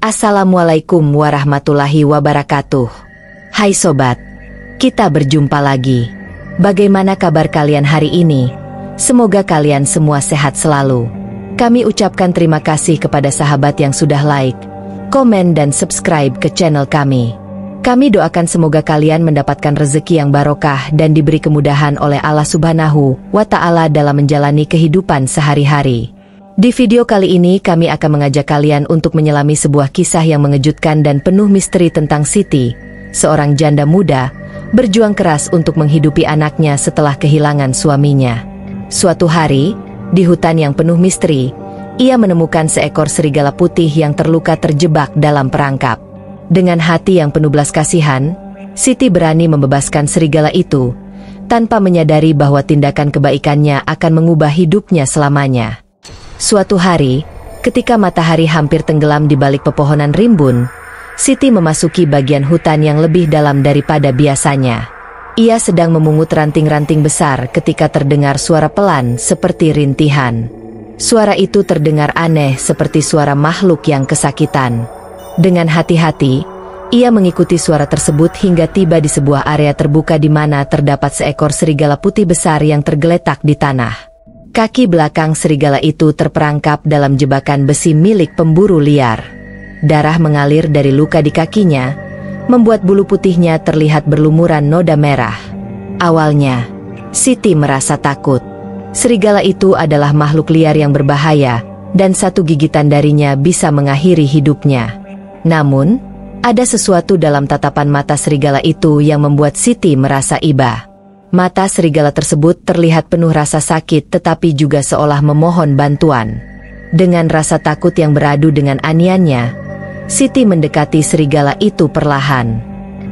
Assalamualaikum warahmatullahi wabarakatuh. Hai sobat, kita berjumpa lagi. Bagaimana kabar kalian hari ini? Semoga kalian semua sehat selalu. Kami ucapkan terima kasih kepada sahabat yang sudah like, komen dan subscribe ke channel kami. Kami doakan semoga kalian mendapatkan rezeki yang barokah dan diberi kemudahan oleh Allah Subhanahu wa Ta'ala dalam menjalani kehidupan sehari-hari. Di video kali ini kami akan mengajak kalian untuk menyelami sebuah kisah yang mengejutkan dan penuh misteri tentang Siti, seorang janda muda, berjuang keras untuk menghidupi anaknya setelah kehilangan suaminya. Suatu hari, di hutan yang penuh misteri, ia menemukan seekor serigala putih yang terluka terjebak dalam perangkap. Dengan hati yang penuh belas kasihan, Siti berani membebaskan serigala itu, tanpa menyadari bahwa tindakan kebaikannya akan mengubah hidupnya selamanya. Suatu hari, ketika matahari hampir tenggelam di balik pepohonan rimbun, Siti memasuki bagian hutan yang lebih dalam daripada biasanya. Ia sedang memungut ranting-ranting besar ketika terdengar suara pelan seperti rintihan. Suara itu terdengar aneh seperti suara makhluk yang kesakitan. Dengan hati-hati, ia mengikuti suara tersebut hingga tiba di sebuah area terbuka di mana terdapat seekor serigala putih besar yang tergeletak di tanah. Kaki belakang serigala itu terperangkap dalam jebakan besi milik pemburu liar. Darah mengalir dari luka di kakinya, membuat bulu putihnya terlihat berlumuran noda merah. Awalnya, Siti merasa takut. Serigala itu adalah makhluk liar yang berbahaya, dan satu gigitan darinya bisa mengakhiri hidupnya. Namun, ada sesuatu dalam tatapan mata serigala itu yang membuat Siti merasa iba. Mata serigala tersebut terlihat penuh rasa sakit tetapi juga seolah memohon bantuan. Dengan rasa takut yang beradu dengan aniannya, Siti mendekati serigala itu perlahan.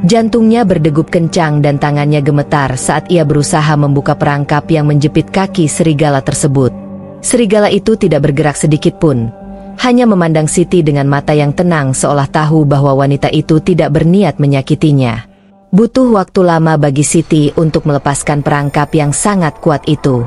Jantungnya berdegup kencang dan tangannya gemetar saat ia berusaha membuka perangkap yang menjepit kaki serigala tersebut. Serigala itu tidak bergerak sedikit pun, hanya memandang Siti dengan mata yang tenang seolah tahu bahwa wanita itu tidak berniat menyakitinya. Butuh waktu lama bagi Siti untuk melepaskan perangkap yang sangat kuat itu.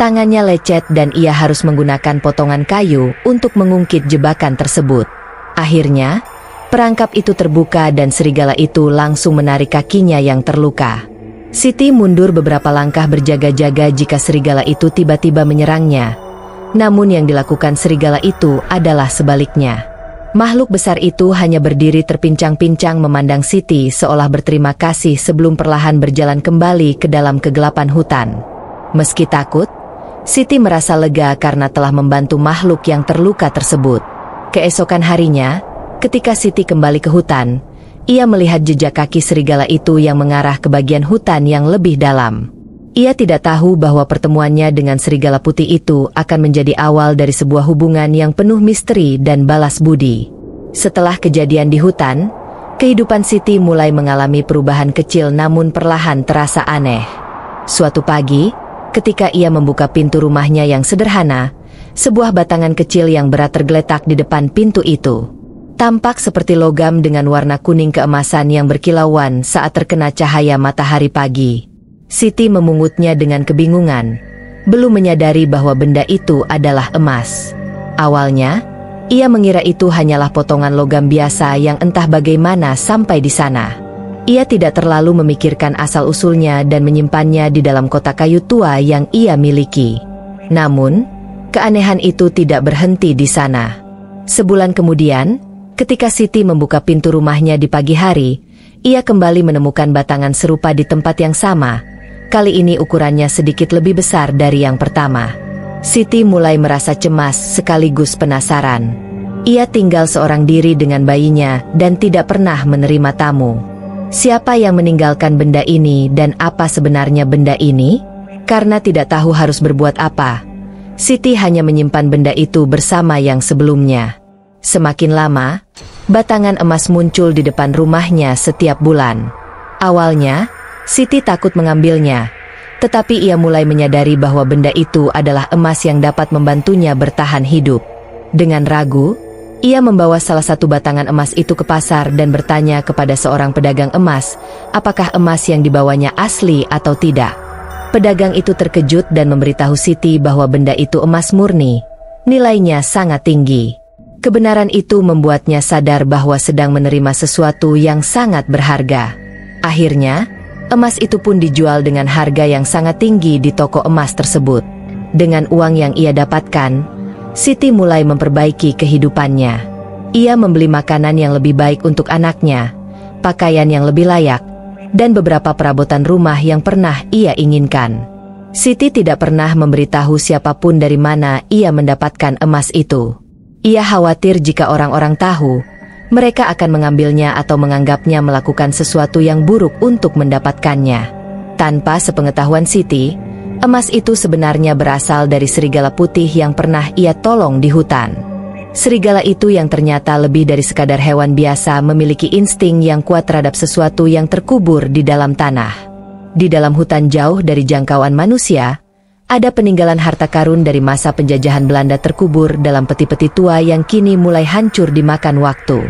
Tangannya lecet dan ia harus menggunakan potongan kayu untuk mengungkit jebakan tersebut. Akhirnya, perangkap itu terbuka dan serigala itu langsung menarik kakinya yang terluka. Siti mundur beberapa langkah berjaga-jaga jika serigala itu tiba-tiba menyerangnya. Namun yang dilakukan serigala itu adalah sebaliknya. Makhluk besar itu hanya berdiri terpincang-pincang memandang Siti seolah berterima kasih sebelum perlahan berjalan kembali ke dalam kegelapan hutan. Meski takut, Siti merasa lega karena telah membantu makhluk yang terluka tersebut. Keesokan harinya, ketika Siti kembali ke hutan, ia melihat jejak kaki serigala itu yang mengarah ke bagian hutan yang lebih dalam. Ia tidak tahu bahwa pertemuannya dengan serigala putih itu akan menjadi awal dari sebuah hubungan yang penuh misteri dan balas budi. Setelah kejadian di hutan, kehidupan Siti mulai mengalami perubahan kecil namun perlahan terasa aneh. Suatu pagi, ketika ia membuka pintu rumahnya yang sederhana, sebuah batangan kecil yang berat tergeletak di depan pintu itu. Tampak seperti logam dengan warna kuning keemasan yang berkilauan saat terkena cahaya matahari pagi. Siti memungutnya dengan kebingungan, belum menyadari bahwa benda itu adalah emas. Awalnya, ia mengira itu hanyalah potongan logam biasa yang entah bagaimana sampai di sana. Ia tidak terlalu memikirkan asal-usulnya dan menyimpannya di dalam kotak kayu tua yang ia miliki. Namun, keanehan itu tidak berhenti di sana. Sebulan kemudian, ketika Siti membuka pintu rumahnya di pagi hari, ia kembali menemukan batangan serupa di tempat yang sama. Kali ini ukurannya sedikit lebih besar dari yang pertama. Siti mulai merasa cemas sekaligus penasaran. Ia tinggal seorang diri dengan bayinya dan tidak pernah menerima tamu. Siapa yang meninggalkan benda ini dan apa sebenarnya benda ini? Karena tidak tahu harus berbuat apa, Siti hanya menyimpan benda itu bersama yang sebelumnya. Semakin lama, batangan emas muncul di depan rumahnya setiap bulan. Awalnya, Siti takut mengambilnya, tetapi ia mulai menyadari bahwa benda itu adalah emas yang dapat membantunya bertahan hidup. Dengan ragu, ia membawa salah satu batangan emas itu ke pasar dan bertanya kepada seorang pedagang emas, apakah emas yang dibawanya asli atau tidak. Pedagang itu terkejut dan memberitahu Siti bahwa benda itu emas murni. Nilainya sangat tinggi. Kebenaran itu membuatnya sadar bahwa sedang menerima sesuatu yang sangat berharga. Akhirnya, emas itu pun dijual dengan harga yang sangat tinggi di toko emas tersebut. Dengan uang yang ia dapatkan, Siti mulai memperbaiki kehidupannya. Ia membeli makanan yang lebih baik untuk anaknya, pakaian yang lebih layak, dan beberapa perabotan rumah yang pernah ia inginkan. Siti tidak pernah memberitahu siapapun dari mana ia mendapatkan emas itu. Ia khawatir jika orang-orang tahu, mereka akan mengambilnya atau menganggapnya melakukan sesuatu yang buruk untuk mendapatkannya. Tanpa sepengetahuan Siti, emas itu sebenarnya berasal dari serigala putih yang pernah ia tolong di hutan. Serigala itu yang ternyata lebih dari sekadar hewan biasa memiliki insting yang kuat terhadap sesuatu yang terkubur di dalam tanah. Di dalam hutan jauh dari jangkauan manusia, ada peninggalan harta karun dari masa penjajahan Belanda terkubur dalam peti-peti tua yang kini mulai hancur dimakan waktu.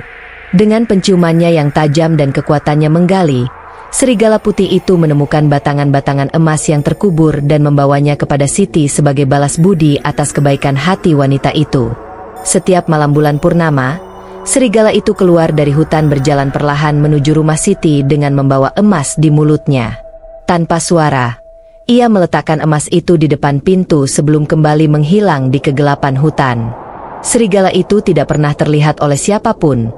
Dengan penciumannya yang tajam dan kekuatannya menggali, serigala putih itu menemukan batangan-batangan emas yang terkubur dan membawanya kepada Siti sebagai balas budi atas kebaikan hati wanita itu. Setiap malam bulan purnama, serigala itu keluar dari hutan berjalan perlahan menuju rumah Siti dengan membawa emas di mulutnya. Tanpa suara, ia meletakkan emas itu di depan pintu sebelum kembali menghilang di kegelapan hutan. Serigala itu tidak pernah terlihat oleh siapapun,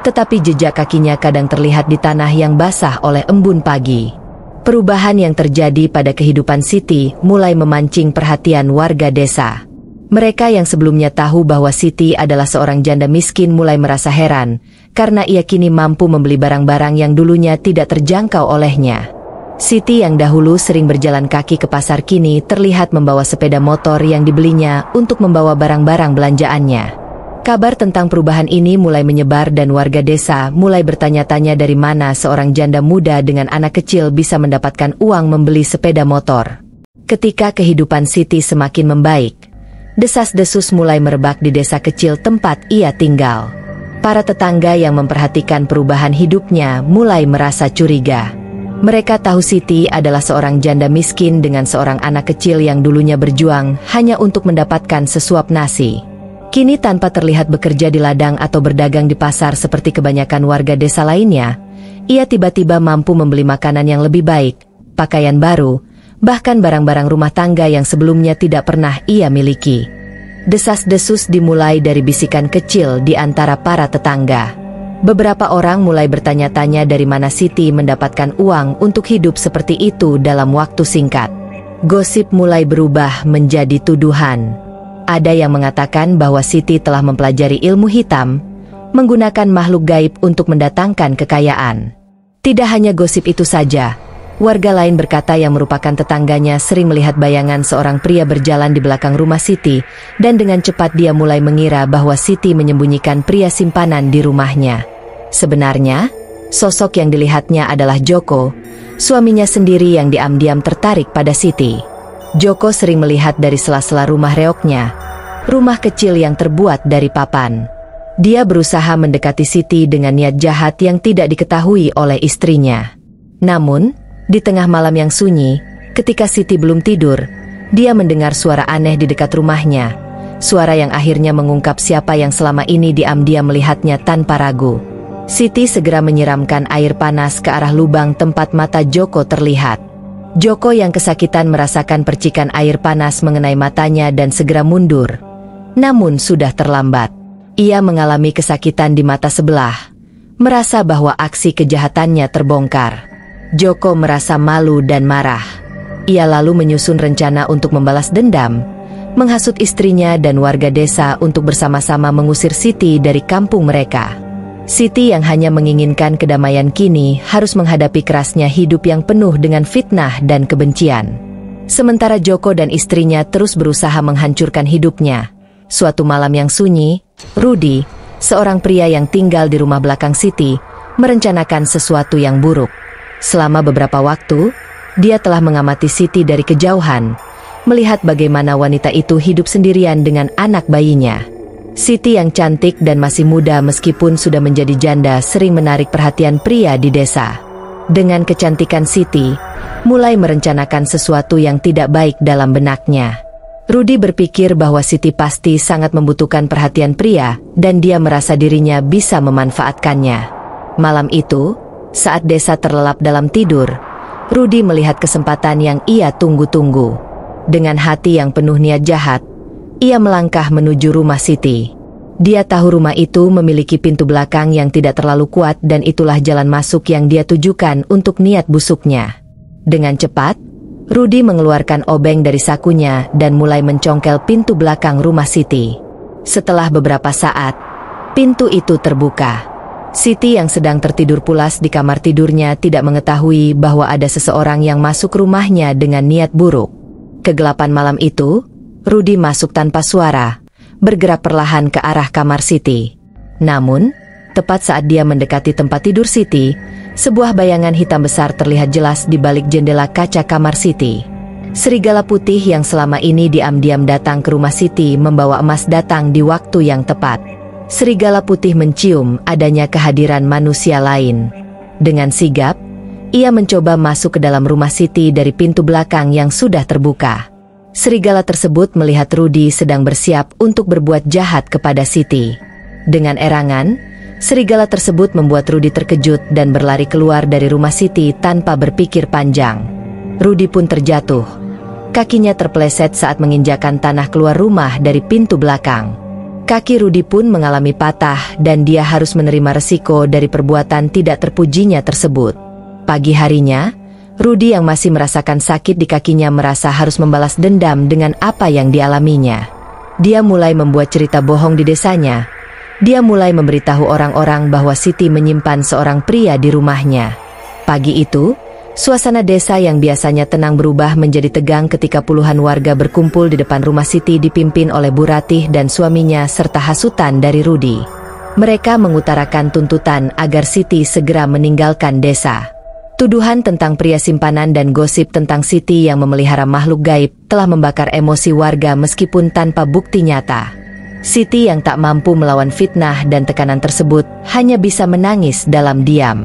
tetapi jejak kakinya kadang terlihat di tanah yang basah oleh embun pagi. Perubahan yang terjadi pada kehidupan Siti mulai memancing perhatian warga desa. Mereka yang sebelumnya tahu bahwa Siti adalah seorang janda miskin mulai merasa heran, karena ia kini mampu membeli barang-barang yang dulunya tidak terjangkau olehnya. Siti yang dahulu sering berjalan kaki ke pasar kini terlihat membawa sepeda motor yang dibelinya untuk membawa barang-barang belanjaannya. Kabar tentang perubahan ini mulai menyebar dan warga desa mulai bertanya-tanya dari mana seorang janda muda dengan anak kecil bisa mendapatkan uang membeli sepeda motor. Ketika kehidupan Siti semakin membaik, desas-desus mulai merebak di desa kecil tempat ia tinggal. Para tetangga yang memperhatikan perubahan hidupnya mulai merasa curiga. Mereka tahu Siti adalah seorang janda miskin dengan seorang anak kecil yang dulunya berjuang hanya untuk mendapatkan sesuap nasi. Kini tanpa terlihat bekerja di ladang atau berdagang di pasar seperti kebanyakan warga desa lainnya, ia tiba-tiba mampu membeli makanan yang lebih baik, pakaian baru, bahkan barang-barang rumah tangga yang sebelumnya tidak pernah ia miliki. Desas-desus dimulai dari bisikan kecil di antara para tetangga. Beberapa orang mulai bertanya-tanya dari mana Siti mendapatkan uang untuk hidup seperti itu dalam waktu singkat. Gosip mulai berubah menjadi tuduhan. Ada yang mengatakan bahwa Siti telah mempelajari ilmu hitam, menggunakan makhluk gaib untuk mendatangkan kekayaan. Tidak hanya gosip itu saja, warga lain berkata yang merupakan tetangganya sering melihat bayangan seorang pria berjalan di belakang rumah Siti, dan dengan cepat dia mulai mengira bahwa Siti menyembunyikan pria simpanan di rumahnya. Sebenarnya, sosok yang dilihatnya adalah Joko, suaminya sendiri yang diam-diam tertarik pada Siti. Joko sering melihat dari sela-sela rumah reoknya, rumah kecil yang terbuat dari papan. Dia berusaha mendekati Siti dengan niat jahat yang tidak diketahui oleh istrinya. Namun, di tengah malam yang sunyi, ketika Siti belum tidur, dia mendengar suara aneh di dekat rumahnya. Suara yang akhirnya mengungkap siapa yang selama ini diam-diam melihatnya tanpa ragu. Siti segera menyiramkan air panas ke arah lubang tempat mata Joko terlihat. Joko yang kesakitan merasakan percikan air panas mengenai matanya dan segera mundur. Namun sudah terlambat. Ia mengalami kesakitan di mata sebelah, merasa bahwa aksi kejahatannya terbongkar. Joko merasa malu dan marah. Ia lalu menyusun rencana untuk membalas dendam, menghasut istrinya dan warga desa untuk bersama-sama mengusir Siti dari kampung mereka. Siti yang hanya menginginkan kedamaian kini harus menghadapi kerasnya hidup yang penuh dengan fitnah dan kebencian. Sementara Joko dan istrinya terus berusaha menghancurkan hidupnya. Suatu malam yang sunyi, Rudi, seorang pria yang tinggal di rumah belakang Siti, merencanakan sesuatu yang buruk. Selama beberapa waktu, dia telah mengamati Siti dari kejauhan, melihat bagaimana wanita itu hidup sendirian dengan anak bayinya. Siti yang cantik dan masih muda meskipun sudah menjadi janda sering menarik perhatian pria di desa. Dengan kecantikan Siti, mulai merencanakan sesuatu yang tidak baik dalam benaknya. Rudy berpikir bahwa Siti pasti sangat membutuhkan perhatian pria dan dia merasa dirinya bisa memanfaatkannya. Malam itu, saat Desa terlelap dalam tidur, Rudy melihat kesempatan yang ia tunggu-tunggu. Dengan hati yang penuh niat jahat, ia melangkah menuju rumah Siti. Dia tahu rumah itu memiliki pintu belakang yang tidak terlalu kuat dan itulah jalan masuk yang dia tujukan untuk niat busuknya. Dengan cepat, Rudy mengeluarkan obeng dari sakunya dan mulai mencongkel pintu belakang rumah Siti. Setelah beberapa saat, pintu itu terbuka. Siti yang sedang tertidur pulas di kamar tidurnya tidak mengetahui bahwa ada seseorang yang masuk rumahnya dengan niat buruk. Kegelapan malam itu, Rudy masuk tanpa suara, bergerak perlahan ke arah kamar Siti. Namun, tepat saat dia mendekati tempat tidur Siti, sebuah bayangan hitam besar terlihat jelas di balik jendela kaca kamar Siti. Serigala putih yang selama ini diam-diam datang ke rumah Siti membawa emas datang di waktu yang tepat. Serigala putih mencium adanya kehadiran manusia lain. Dengan sigap, ia mencoba masuk ke dalam rumah Siti dari pintu belakang yang sudah terbuka. Serigala tersebut melihat Rudy sedang bersiap untuk berbuat jahat kepada Siti. Dengan erangan, serigala tersebut membuat Rudy terkejut dan berlari keluar dari rumah Siti tanpa berpikir panjang. Rudy pun terjatuh. Kakinya terpeleset saat menginjakan tanah keluar rumah dari pintu belakang. Kaki Rudy pun mengalami patah dan dia harus menerima resiko dari perbuatan tidak terpujinya tersebut. Pagi harinya, Rudy yang masih merasakan sakit di kakinya merasa harus membalas dendam dengan apa yang dialaminya. Dia mulai membuat cerita bohong di desanya. Dia mulai memberitahu orang-orang bahwa Siti menyimpan seorang pria di rumahnya. Pagi itu, suasana desa yang biasanya tenang berubah menjadi tegang ketika puluhan warga berkumpul di depan rumah Siti dipimpin oleh Bu Ratih dan suaminya serta hasutan dari Rudy. Mereka mengutarakan tuntutan agar Siti segera meninggalkan desa. Tuduhan tentang pria simpanan dan gosip tentang Siti yang memelihara makhluk gaib telah membakar emosi warga meskipun tanpa bukti nyata. Siti yang tak mampu melawan fitnah dan tekanan tersebut hanya bisa menangis dalam diam.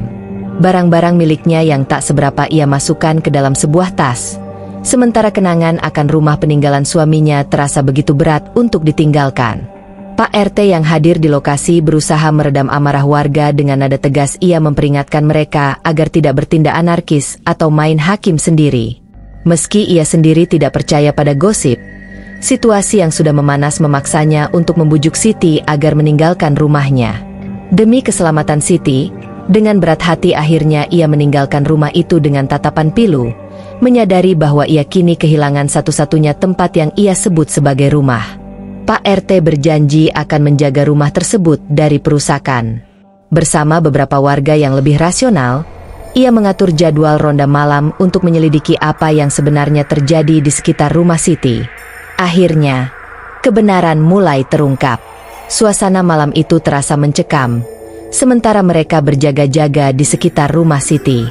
Barang-barang miliknya yang tak seberapa ia masukkan ke dalam sebuah tas. Sementara kenangan akan rumah peninggalan suaminya terasa begitu berat untuk ditinggalkan. Pak RT yang hadir di lokasi berusaha meredam amarah warga dengan nada tegas ia memperingatkan mereka agar tidak bertindak anarkis atau main hakim sendiri. Meski ia sendiri tidak percaya pada gosip, situasi yang sudah memanas memaksanya untuk membujuk Siti agar meninggalkan rumahnya. Demi keselamatan Siti, dengan berat hati akhirnya ia meninggalkan rumah itu dengan tatapan pilu, menyadari bahwa ia kini kehilangan satu-satunya tempat yang ia sebut sebagai rumah. Pak RT berjanji akan menjaga rumah tersebut dari perusakan. Bersama beberapa warga yang lebih rasional, ia mengatur jadwal ronda malam untuk menyelidiki apa yang sebenarnya terjadi di sekitar rumah Siti. Akhirnya, kebenaran mulai terungkap. Suasana malam itu terasa mencekam, sementara mereka berjaga-jaga di sekitar rumah Siti.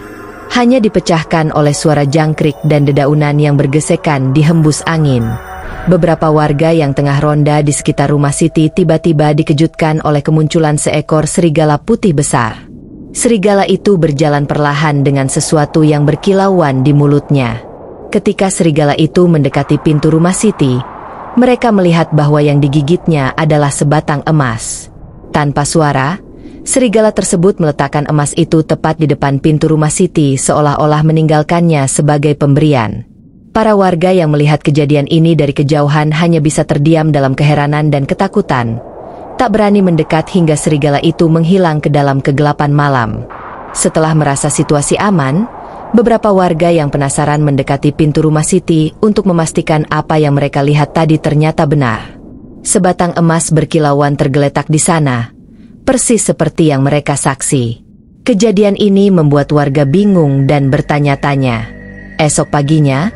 Hanya dipecahkan oleh suara jangkrik dan dedaunan yang bergesekan dihembus angin. Beberapa warga yang tengah ronda di sekitar rumah Siti tiba-tiba dikejutkan oleh kemunculan seekor serigala putih besar. Serigala itu berjalan perlahan dengan sesuatu yang berkilauan di mulutnya. Ketika serigala itu mendekati pintu rumah Siti, mereka melihat bahwa yang digigitnya adalah sebatang emas. Tanpa suara, serigala tersebut meletakkan emas itu tepat di depan pintu rumah Siti seolah-olah meninggalkannya sebagai pemberian. Para warga yang melihat kejadian ini dari kejauhan hanya bisa terdiam dalam keheranan dan ketakutan. Tak berani mendekat hingga serigala itu menghilang ke dalam kegelapan malam. Setelah merasa situasi aman, beberapa warga yang penasaran mendekati pintu rumah Siti untuk memastikan apa yang mereka lihat tadi ternyata benar. Sebatang emas berkilauan tergeletak di sana, persis seperti yang mereka saksi. Kejadian ini membuat warga bingung dan bertanya-tanya. Esok paginya,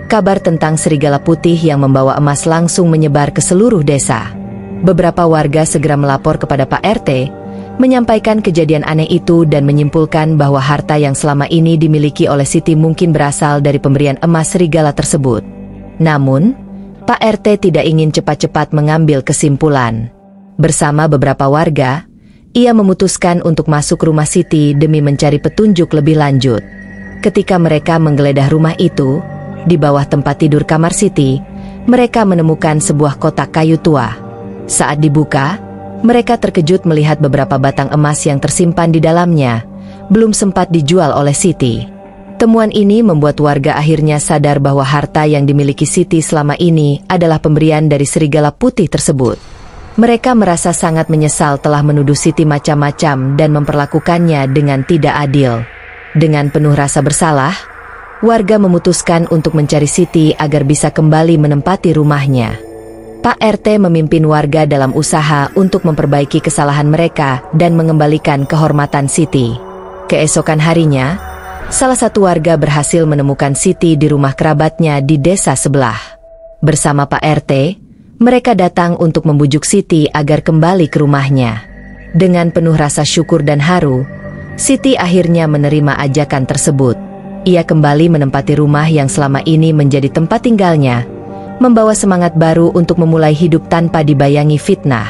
kabar tentang serigala putih yang membawa emas langsung menyebar ke seluruh desa. Beberapa warga segera melapor kepada Pak RT, menyampaikan kejadian aneh itu dan menyimpulkan bahwa harta yang selama ini dimiliki oleh Siti mungkin berasal dari pemberian emas serigala tersebut. Namun, Pak RT tidak ingin cepat-cepat mengambil kesimpulan. Bersama beberapa warga, ia memutuskan untuk masuk rumah Siti demi mencari petunjuk lebih lanjut. Ketika mereka menggeledah rumah itu, di bawah tempat tidur kamar Siti, mereka menemukan sebuah kotak kayu tua. Saat dibuka, mereka terkejut melihat beberapa batang emas yang tersimpan di dalamnya, belum sempat dijual oleh Siti. Temuan ini membuat warga akhirnya sadar bahwa harta yang dimiliki Siti selama ini adalah pemberian dari serigala putih tersebut. Mereka merasa sangat menyesal telah menuduh Siti macam-macam dan memperlakukannya dengan tidak adil. Dengan penuh rasa bersalah, warga memutuskan untuk mencari Siti agar bisa kembali menempati rumahnya. Pak RT memimpin warga dalam usaha untuk memperbaiki kesalahan mereka dan mengembalikan kehormatan Siti. Keesokan harinya, salah satu warga berhasil menemukan Siti di rumah kerabatnya di desa sebelah. Bersama Pak RT, mereka datang untuk membujuk Siti agar kembali ke rumahnya. Dengan penuh rasa syukur dan haru, Siti akhirnya menerima ajakan tersebut. Ia kembali menempati rumah yang selama ini menjadi tempat tinggalnya, membawa semangat baru untuk memulai hidup tanpa dibayangi fitnah.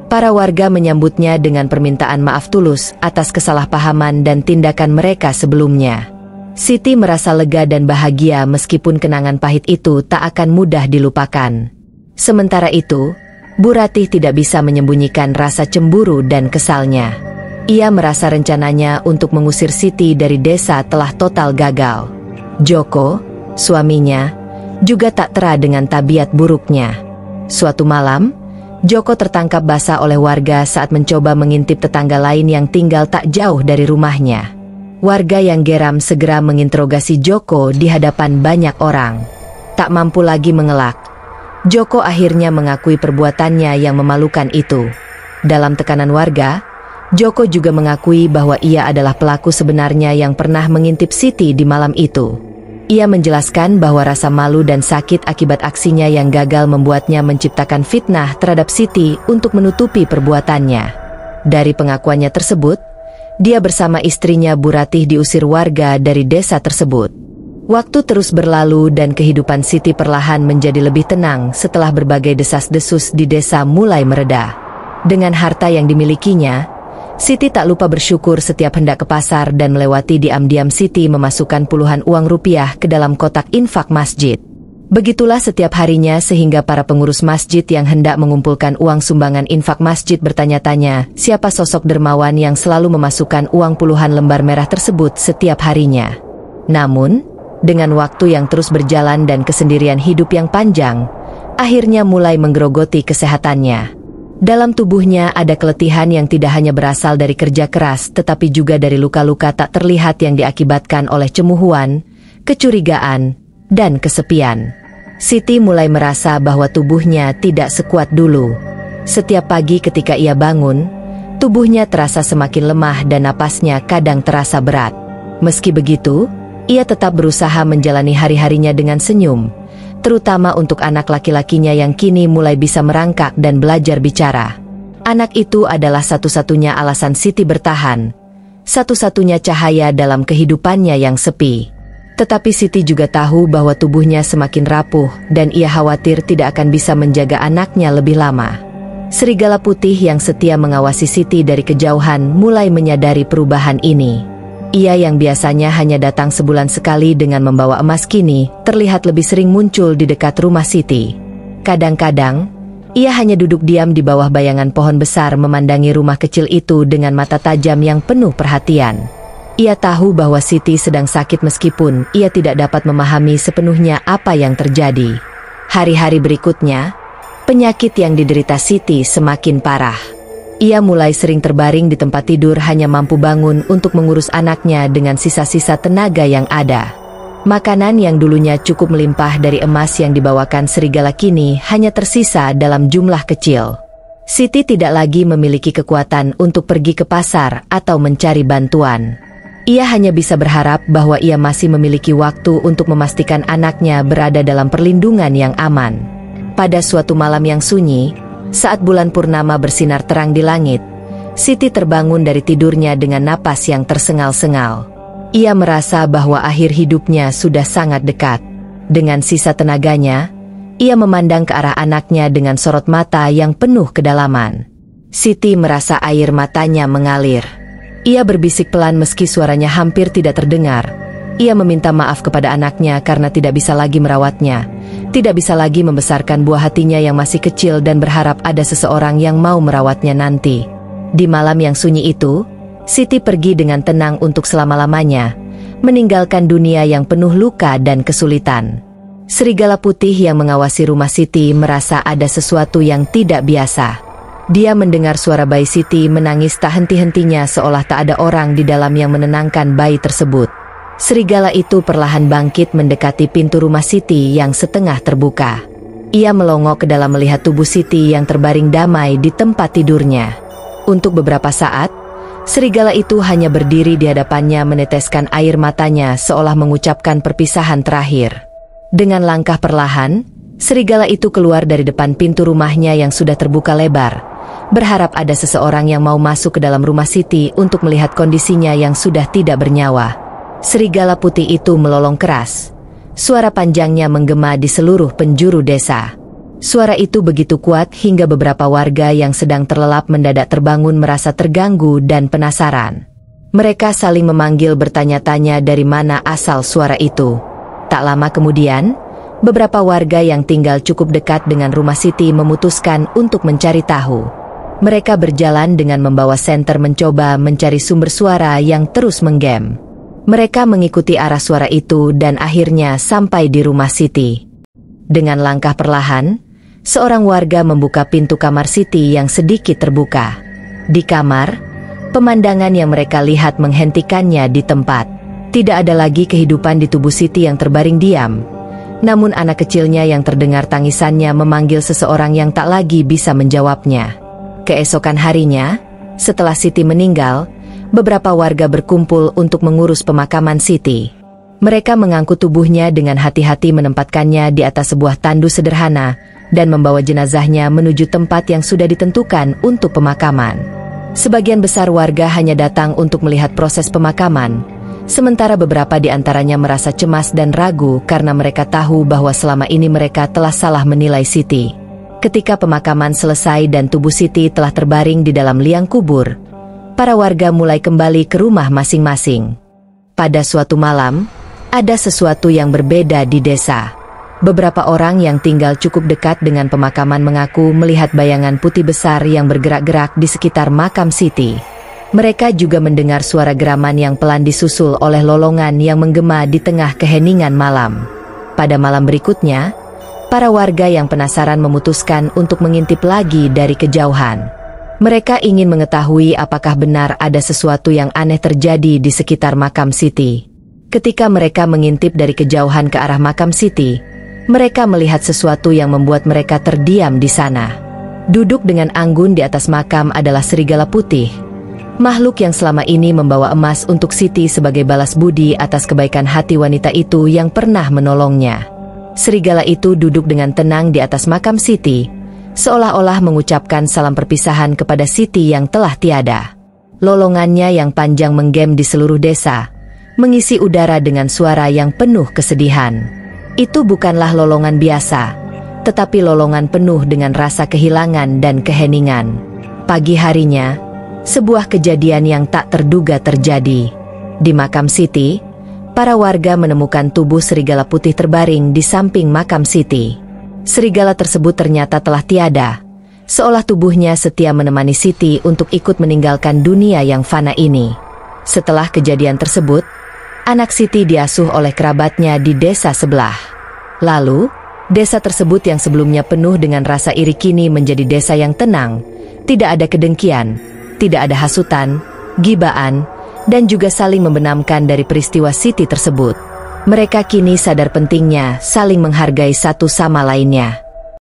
Para warga menyambutnya dengan permintaan maaf tulus atas kesalahpahaman dan tindakan mereka sebelumnya. Siti merasa lega dan bahagia meskipun kenangan pahit itu tak akan mudah dilupakan. Sementara itu, Bu Ratih tidak bisa menyembunyikan rasa cemburu dan kesalnya. Ia merasa rencananya untuk mengusir Siti dari desa telah total gagal. Joko, suaminya, juga tak tera dengan tabiat buruknya. Suatu malam, Joko tertangkap basah oleh warga saat mencoba mengintip tetangga lain yang tinggal tak jauh dari rumahnya. Warga yang geram segera menginterogasi Joko di hadapan banyak orang. Tak mampu lagi mengelak, Joko akhirnya mengakui perbuatannya yang memalukan itu. Dalam tekanan warga, Joko juga mengakui bahwa ia adalah pelaku sebenarnya yang pernah mengintip Siti di malam itu. Ia menjelaskan bahwa rasa malu dan sakit akibat aksinya yang gagal membuatnya menciptakan fitnah terhadap Siti untuk menutupi perbuatannya. Dari pengakuannya tersebut, dia bersama istrinya Bu Ratih diusir warga dari desa tersebut. Waktu terus berlalu dan kehidupan Siti perlahan menjadi lebih tenang setelah berbagai desas-desus di desa mulai mereda. Dengan harta yang dimilikinya, Siti tak lupa bersyukur setiap hendak ke pasar dan melewati diam-diam Siti memasukkan puluhan uang rupiah ke dalam kotak infak masjid. Begitulah setiap harinya sehingga para pengurus masjid yang hendak mengumpulkan uang sumbangan infak masjid bertanya-tanya siapa sosok dermawan yang selalu memasukkan uang puluhan lembar merah tersebut setiap harinya. Namun, dengan waktu yang terus berjalan dan kesendirian hidup yang panjang, akhirnya mulai menggerogoti kesehatannya. Dalam tubuhnya ada keletihan yang tidak hanya berasal dari kerja keras tetapi juga dari luka-luka tak terlihat yang diakibatkan oleh cemburuan, kecurigaan, dan kesepian. Siti mulai merasa bahwa tubuhnya tidak sekuat dulu. Setiap pagi ketika ia bangun, tubuhnya terasa semakin lemah dan napasnya kadang terasa berat. Meski begitu, ia tetap berusaha menjalani hari-harinya dengan senyum, terutama untuk anak laki-lakinya yang kini mulai bisa merangkak dan belajar bicara. Anak itu adalah satu-satunya alasan Siti bertahan, satu-satunya cahaya dalam kehidupannya yang sepi. Tetapi Siti juga tahu bahwa tubuhnya semakin rapuh dan ia khawatir tidak akan bisa menjaga anaknya lebih lama. Serigala putih yang setia mengawasi Siti dari kejauhan mulai menyadari perubahan ini. Ia yang biasanya hanya datang sebulan sekali dengan membawa emas kini terlihat lebih sering muncul di dekat rumah Siti. Kadang-kadang, ia hanya duduk diam di bawah bayangan pohon besar memandangi rumah kecil itu dengan mata tajam yang penuh perhatian. Ia tahu bahwa Siti sedang sakit meskipun ia tidak dapat memahami sepenuhnya apa yang terjadi. Hari-hari berikutnya, penyakit yang diderita Siti semakin parah. Ia mulai sering terbaring di tempat tidur hanya mampu bangun untuk mengurus anaknya dengan sisa-sisa tenaga yang ada. Makanan yang dulunya cukup melimpah dari emas yang dibawakan serigala kini hanya tersisa dalam jumlah kecil. Siti tidak lagi memiliki kekuatan untuk pergi ke pasar atau mencari bantuan. Ia hanya bisa berharap bahwa ia masih memiliki waktu untuk memastikan anaknya berada dalam perlindungan yang aman. Pada suatu malam yang sunyi, saat bulan purnama bersinar terang di langit, Siti terbangun dari tidurnya dengan napas yang tersengal-sengal. Ia merasa bahwa akhir hidupnya sudah sangat dekat. Dengan sisa tenaganya, ia memandang ke arah anaknya dengan sorot mata yang penuh kedalaman. Siti merasa air matanya mengalir. Ia berbisik pelan meski suaranya hampir tidak terdengar. Ia meminta maaf kepada anaknya karena tidak bisa lagi merawatnya, Tidak bisa lagi membesarkan buah hatinya yang masih kecil dan berharap ada seseorang yang mau merawatnya nanti. Di malam yang sunyi itu, Siti pergi dengan tenang untuk selama-lamanya, meninggalkan dunia yang penuh luka dan kesulitan. Serigala putih yang mengawasi rumah Siti merasa ada sesuatu yang tidak biasa. Dia mendengar suara bayi Siti menangis tak henti-hentinya seolah tak ada orang di dalam yang menenangkan bayi tersebut. Serigala itu perlahan bangkit mendekati pintu rumah Siti yang setengah terbuka. Ia melongok ke dalam melihat tubuh Siti yang terbaring damai di tempat tidurnya. Untuk beberapa saat, serigala itu hanya berdiri di hadapannya meneteskan air matanya seolah mengucapkan perpisahan terakhir. Dengan langkah perlahan, serigala itu keluar dari depan pintu rumahnya yang sudah terbuka lebar, berharap ada seseorang yang mau masuk ke dalam rumah Siti untuk melihat kondisinya yang sudah tidak bernyawa. Serigala putih itu melolong keras. Suara panjangnya menggema di seluruh penjuru desa. Suara itu begitu kuat hingga beberapa warga yang sedang terlelap mendadak terbangun merasa terganggu dan penasaran. Mereka saling memanggil bertanya-tanya dari mana asal suara itu. Tak lama kemudian, beberapa warga yang tinggal cukup dekat dengan rumah Siti memutuskan untuk mencari tahu. Mereka berjalan dengan membawa senter mencoba mencari sumber suara yang terus menggem. Mereka mengikuti arah suara itu dan akhirnya sampai di rumah Siti. Dengan langkah perlahan, seorang warga membuka pintu kamar Siti yang sedikit terbuka. Di kamar, pemandangan yang mereka lihat menghentikannya di tempat. Tidak ada lagi kehidupan di tubuh Siti yang terbaring diam. Namun anak kecilnya yang terdengar tangisannya memanggil seseorang yang tak lagi bisa menjawabnya. Keesokan harinya, setelah Siti meninggal, beberapa warga berkumpul untuk mengurus pemakaman Siti. Mereka mengangkut tubuhnya dengan hati-hati menempatkannya di atas sebuah tandu sederhana dan membawa jenazahnya menuju tempat yang sudah ditentukan untuk pemakaman. Sebagian besar warga hanya datang untuk melihat proses pemakaman, sementara beberapa di antaranya merasa cemas dan ragu karena mereka tahu bahwa selama ini mereka telah salah menilai Siti. Ketika pemakaman selesai dan tubuh Siti telah terbaring di dalam liang kubur, para warga mulai kembali ke rumah masing-masing. Pada suatu malam, ada sesuatu yang berbeda di desa. Beberapa orang yang tinggal cukup dekat dengan pemakaman mengaku melihat bayangan putih besar yang bergerak-gerak di sekitar makam Siti. Mereka juga mendengar suara geraman yang pelan disusul oleh lolongan yang menggema di tengah keheningan malam. Pada malam berikutnya, para warga yang penasaran memutuskan untuk mengintip lagi dari kejauhan. Mereka ingin mengetahui apakah benar ada sesuatu yang aneh terjadi di sekitar makam Siti. Ketika mereka mengintip dari kejauhan ke arah makam Siti, mereka melihat sesuatu yang membuat mereka terdiam di sana. Duduk dengan anggun di atas makam adalah serigala putih, makhluk yang selama ini membawa emas untuk Siti sebagai balas budi atas kebaikan hati wanita itu yang pernah menolongnya. Serigala itu duduk dengan tenang di atas makam Siti, seolah-olah mengucapkan salam perpisahan kepada Siti yang telah tiada. Lolongannya yang panjang menggem di seluruh desa, mengisi udara dengan suara yang penuh kesedihan. Itu bukanlah lolongan biasa, tetapi lolongan penuh dengan rasa kehilangan dan keheningan. Pagi harinya, sebuah kejadian yang tak terduga terjadi. Di makam Siti, para warga menemukan tubuh serigala putih terbaring di samping makam Siti. Serigala tersebut ternyata telah tiada, seolah tubuhnya setia menemani Siti untuk ikut meninggalkan dunia yang fana ini. Setelah kejadian tersebut, anak Siti diasuh oleh kerabatnya di desa sebelah. Lalu, desa tersebut yang sebelumnya penuh dengan rasa iri kini menjadi desa yang tenang. Tidak ada kedengkian, tidak ada hasutan, gibaan, dan juga saling membenamkan dari peristiwa Siti tersebut. Mereka kini sadar pentingnya saling menghargai satu sama lainnya.